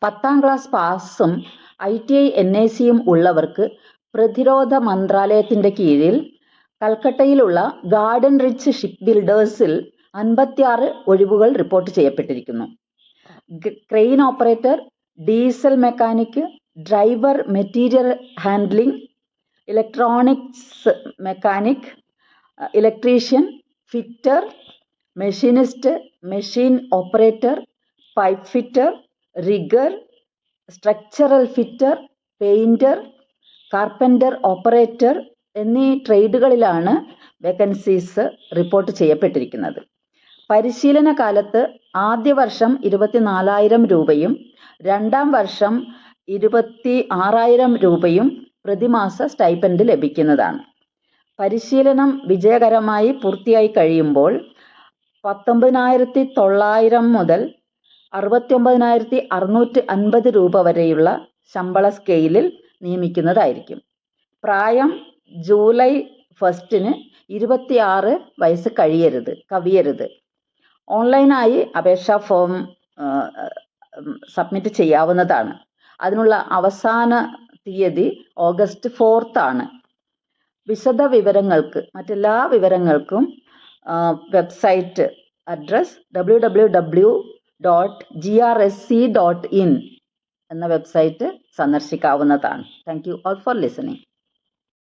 10ാം class പാസും ITI NICയും ഉള്ളവർക്ക് പ്രതിരോധ മന്ത്രാലയത്തിന്റെ കീഴിൽ കൽക്കട്ടയിലുള്ള ഗാർഡൻ റിച്ച് ഷിപ്പ് ബിൽഡേഴ്സിൽ 56 ഒഴിവുകൾ റിപ്പോർട്ട് ചെയ്യപ്പെട്ടിരിക്കുന്നു. Crane operator, diesel mechanic, driver material handling, electronics mechanic, electrician, fitter, machinist, machine operator, pipe fitter, rigger, structural fitter, painter, carpenter operator എന്നീ ട്രേഡുകളിലാണ് vacancies report ചെയ്യപ്പെട്ടിരിക്കുന്നത്. പരിശീലന കാലത്ത് ആദ്യ വർഷം 24,000 രൂപയും 2ാം വർഷം 26,000 രൂപയും പ്രതിമാസ സ്റ്റൈപ്പൻഡ് ലഭിക്കുന്നതാണ്. പരിശീലനം വിജയകരമായി പൂർത്തിയായി കഴിയുമ്പോൾ 19,900 മുതൽ 69,650 രൂപ വരെയുള്ള ശമ്പള സ്കെയിലിൽ നിയമിക്കുന്നതായിരിക്കും. പ്രായം ജൂലൈ 1 26 വയസ്സ് കവിയരുത്. ഓൺലൈനായി അപേക്ഷാ ഫോം സബ്മിറ്റ് ചെയ്യാവുന്നതാണ്. അതിനുള്ള അവസാന തീയതി ഓഗസ്റ്റ് 4 ആണ്. വിശദ വിവരങ്ങൾക്ക് മറ്റെല്ലാ വിവരങ്ങൾക്കും വെബ്സൈറ്റ് അഡ്രസ് www.grsc.in എന്ന വെബ്സൈറ്റ് സന്ദർശിക്കാവുന്നതാണ്. Thank you all for listening.